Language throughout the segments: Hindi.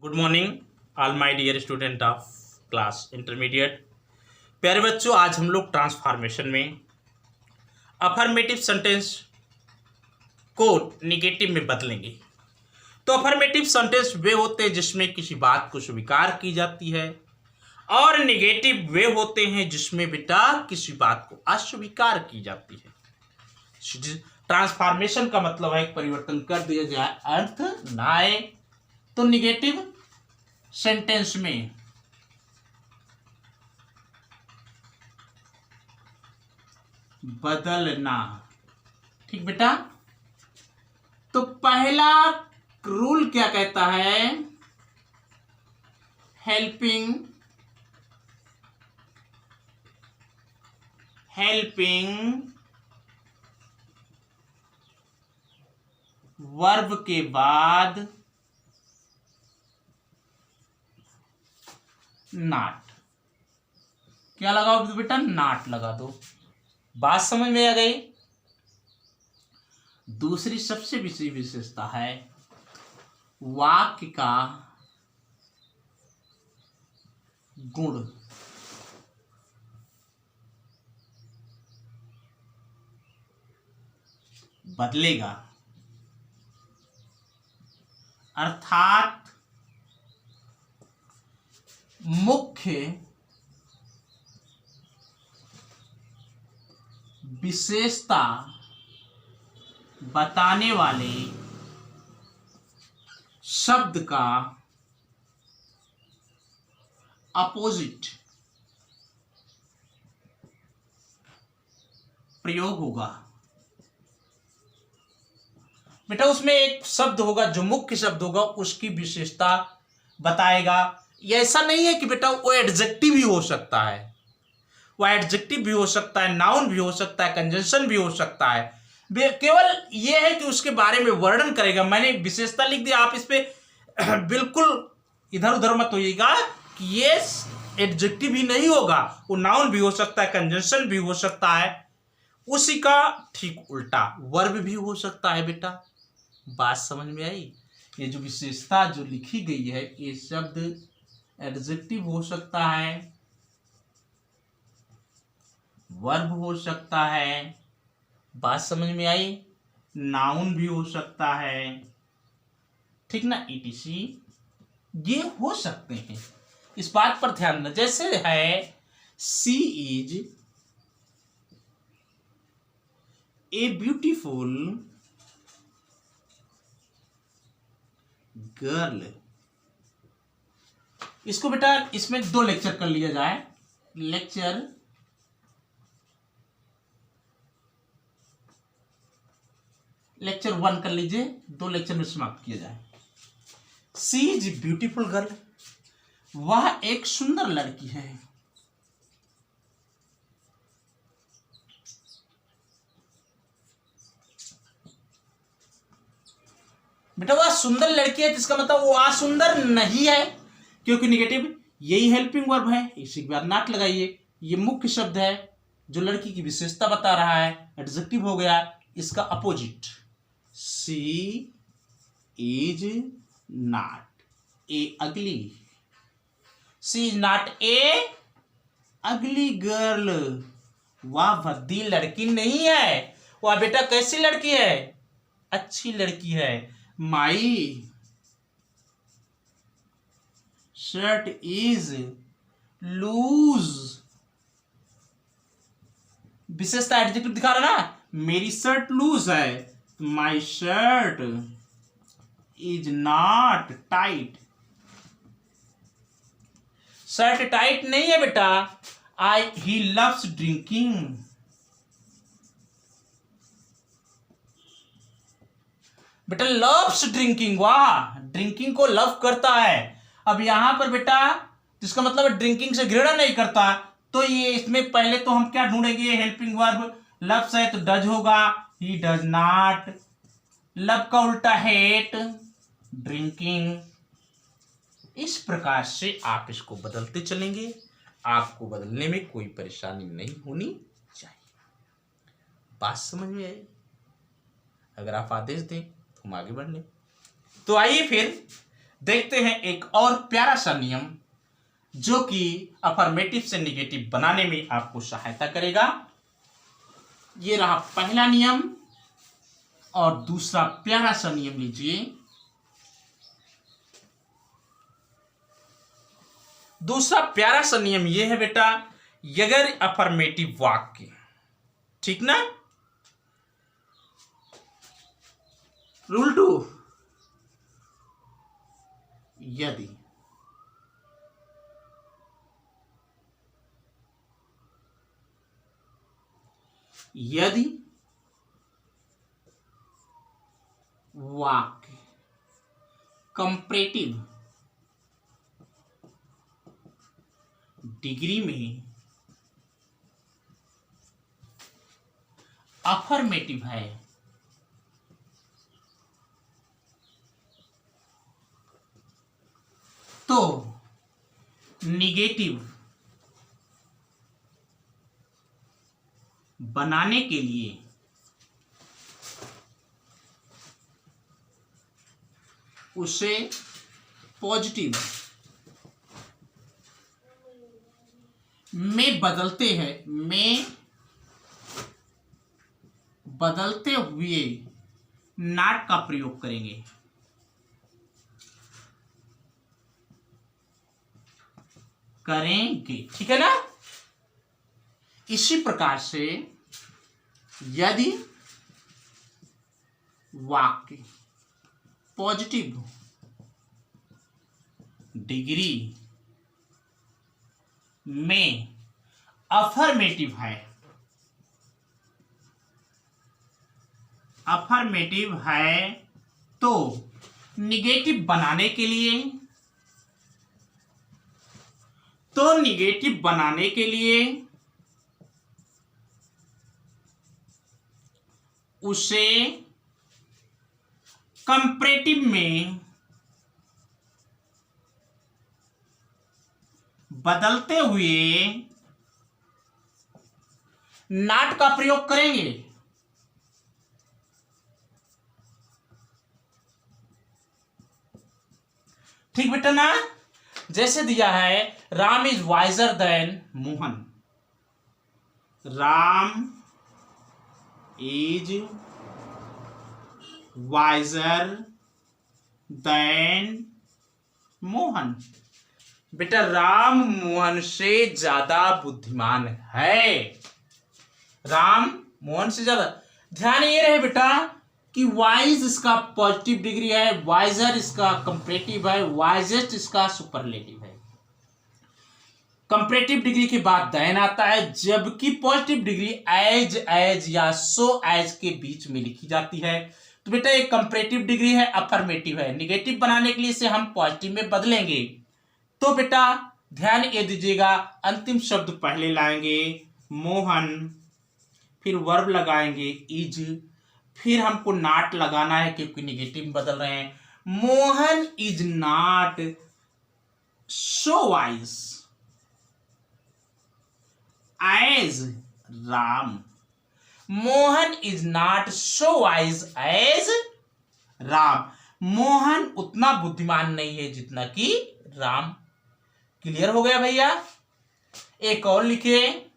Good morning all my dear student of class intermediate. प्यारे बच्चों, आज हम लोग ट्रांसफॉर्मेशन में अफर्मेटिव सेंटेंस को निगेटिव में बदलेंगे। तो अफर्मेटिव सेंटेंस वे होते हैं जिसमें किसी बात को स्वीकार की जाती है और निगेटिव वे होते हैं जिसमें बेटा किसी बात को अस्वीकार की जाती है। ट्रांसफॉर्मेशन का मतलब है परिवर्तन कर दिया जाए, अर्थ ना आए। तो निगेटिव सेंटेंस में बदलना, ठीक बेटा। तो पहला रूल क्या कहता है? हेल्पिंग वर्ब के बाद नॉट। क्या लगाओ बेटा? नॉट लगा दो। बात समझ में आ गई? दूसरी सबसे विशेषता है वाक्य का गुण। बदलेगा, अर्थात मुख्य विशेषता बताने वाले शब्द का अपोजिट प्रयोग होगा। बेटा उसमें एक शब्द होगा जो मुख्य शब्द होगा, उसकी विशेषता बताएगा। ये ऐसा नहीं है कि बेटा वो एडजेक्टिव भी हो सकता है, वो एडजेक्टिव भी हो सकता है, नाउन भी हो सकता है, कंजंक्शन भी हो सकता है। केवल ये है कि उसके बारे में वर्णन करेगा। मैंने विशेषता लिख दिया, आप इस पे बिल्कुल इधर उधर मत होइएगा कि ये एडजेक्टिव ही नहीं होगा, वो नाउन भी हो सकता है, कंजंक्शन भी हो सकता है। उसी का ठीक उल्टा वर्ब भी हो सकता है। बेटा बात समझ में आई? ये जो विशेषता जो लिखी गई है, ये शब्द एडजेक्टिव हो सकता है, वर्ब हो सकता है। बात समझ में आई? नाउन भी हो सकता है, ठीक ना, ईटीसी ये हो सकते हैं। इस बात पर ध्यान देना। जैसे है सी इज ए ब्यूटीफुल गर्ल। इसको बेटा इसमें दो लेक्चर कर लिया जाए। लेक्चर 1 कर लीजिए, 2 लेक्चर में समाप्त किया जाए। सी इज ब्यूटीफुल गर्ल, वह एक सुंदर लड़की है। बेटा वह सुंदर लड़की है, जिसका मतलब वो सुंदर नहीं है, क्योंकि निगेटिव यही हेल्पिंग वर्ब है। इसी के बाद नॉट लगाइए। ये मुख्य शब्द है जो लड़की की विशेषता बता रहा है, एडजेक्टिव हो गया। इसका opposite she is not a ugly, she is not a अगली गर्ल, वह भद्दी लड़की नहीं है। वह बेटा कैसी लड़की है? अच्छी लड़की है। माई शर्ट इज लूज, विशेषता एडजेक्टिव दिखा रहा ना, मेरी शर्ट लूज है। My shirt is not tight, shirt tight नहीं है बेटा। ही लव्स ड्रिंकिंग, बेटा लव्स ड्रिंकिंग, वाह ड्रिंकिंग को लव करता है। अब यहां पर बेटा जिसका मतलब है ड्रिंकिंग से घृणा नहीं करता, तो ये इसमें पहले तो हम क्या ढूंढेंगे? Helping verb. लव्स है तो डज होगा, ही डज नॉट। लव का उल्टा हेट, ड्रिंकिंग। इस प्रकार से आप इसको बदलते चलेंगे, आपको बदलने में कोई परेशानी नहीं होनी चाहिए। बात समझ में आई? अगर आप आदेश दें तो हम आगे बढ़ लें। तो आइए फिर देखते हैं एक और प्यारा सा नियम जो कि अफर्मेटिव से निगेटिव बनाने में आपको सहायता करेगा। ये रहा पहला नियम और दूसरा प्यारा सा नियम लीजिए। दूसरा प्यारा सा नियम ये है बेटा, अगर अफर्मेटिव वाक्य, ठीक ना, रूल 2, यदि वाक्य कंपैरेटिव डिग्री में अफर्मेटिव है तो निगेटिव बनाने के लिए उसे पॉजिटिव में बदलते हुए नॉट का प्रयोग करेंगे। ठीक है ना। इसी प्रकार से यदि वाक्य पॉजिटिव डिग्री में अफर्मेटिव है तो निगेटिव बनाने के लिए उसे कंपैरेटिव में बदलते हुए नॉट का प्रयोग करेंगे। ठीक बेटा ना। जैसे दिया है Ram is visor then Mohan. Ram is visor then Mohan. बेटा राम मोहन से ज्यादा बुद्धिमान है। राम मोहन से ज्यादा। ध्यान ये रहे बेटा कि वाइज इसका पॉजिटिव डिग्री है, वाइजर इसका कंपैरेटिव है, वाइजेस्ट इसका सुपरलेटिव है। कंपैरेटिव डिग्री के बाद देन आता है, जबकि पॉजिटिव डिग्री एज या सो एज के बीच में लिखी जाती है। तो बेटा ये कंपैरेटिव डिग्री है, अफर्मेटिव है। निगेटिव बनाने के लिए इसे हम पॉजिटिव में बदलेंगे। तो बेटा ध्यान ये दीजिएगा, अंतिम शब्द पहले लाएंगे मोहन, फिर वर्ब लगाएंगे इज, फिर हमको नॉट लगाना है क्योंकि निगेटिव में बदल रहे हैं। Mohan is not so wise as Ram. Mohan is not so wise as Ram. Mohan उतना बुद्धिमान नहीं है जितना कि राम। क्लियर हो गया भैया। एक और लिखिए,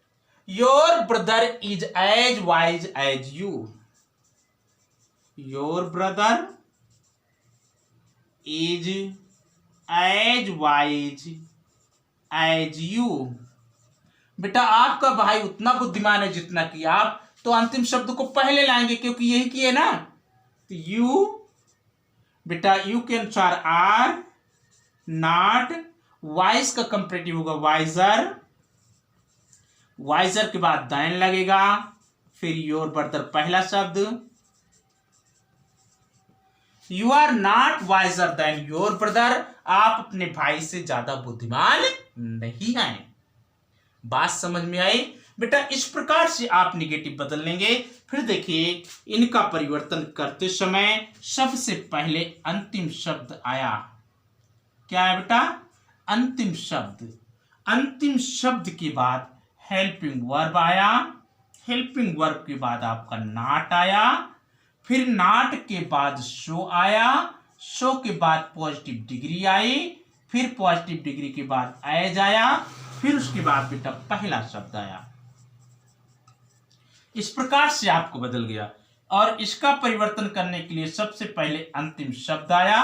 your brother is as wise as you. Your brother is as wise as you. बेटा आपका भाई उतना बुद्धिमान है जितना कि आप। तो अंतिम शब्द को पहले लाएंगे क्योंकि यही किए ना। तो यू, बेटा यू के अनुसार आर नॉट, वाइज का कंपैरेटिव होगा वाइजर, वाइजर के बाद देन लगेगा, फिर योर ब्रदर पहला शब्द। You are not wiser than your brother. आप अपने भाई से ज्यादा बुद्धिमान नहीं हैं। बात समझ में आई बेटा। इस प्रकार से आप निगेटिव बदल लेंगे। फिर देखिए इनका परिवर्तन करते समय सबसे पहले अंतिम शब्द आया। क्या है बेटा? अंतिम शब्द। अंतिम शब्द के बाद हेल्पिंग वर्ब आया। हेल्पिंग वर्ब के बाद आपका नॉट आया। फिर नॉट के बाद शो आया सो के बाद पॉजिटिव डिग्री आई, फिर पॉजिटिव डिग्री के बाद एज आया, फिर उसके बाद बेटा पहला शब्द आया। इस प्रकार से आपको बदल गया। और इसका परिवर्तन करने के लिए सबसे पहले अंतिम शब्द आया,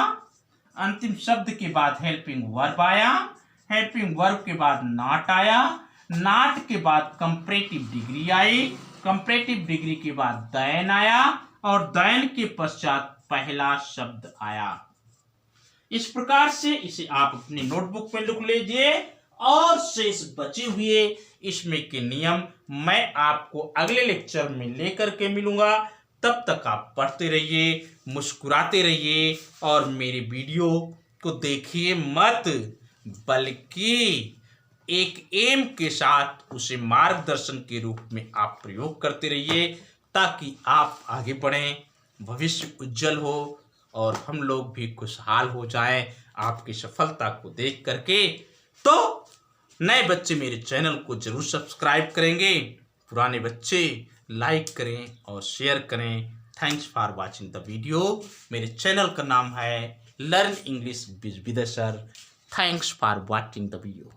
अंतिम शब्द के बाद हेल्पिंग वर्ब आया, हेल्पिंग वर्ब के बाद नॉट आया, नॉट के बाद comparative degree I, comparative degree के बाद देन आया, और देन के पश्चात पहला शब्द आया। इस प्रकार से इसे आप अपनी नोटबुक में लिख लीजिए, और शेष बचे हुए इसमें के नियम मैं आपको अगले लेक्चर में लेकर के मिलूंगा। तब तक आप पढ़ते रहिए, मुस्कुराते रहिए, और मेरे वीडियो को देखिए मत, बल्कि एक एम के साथ उसे मार्गदर्शन के रूप में आप प्रयोग करते रहिए, ताकि आप आगे बढ़ें, भविष्य उज्जवल हो, और हम लोग भी खुशहाल हो जाएं आपकी सफलता को देख करके। तो नए बच्चे मेरे चैनल को जरूर सब्सक्राइब करेंगे, पुराने बच्चे लाइक करें और शेयर करें। Thanks for watching the video. मेरे चैनल का नाम है learn English with sir. Thanks for watching the video.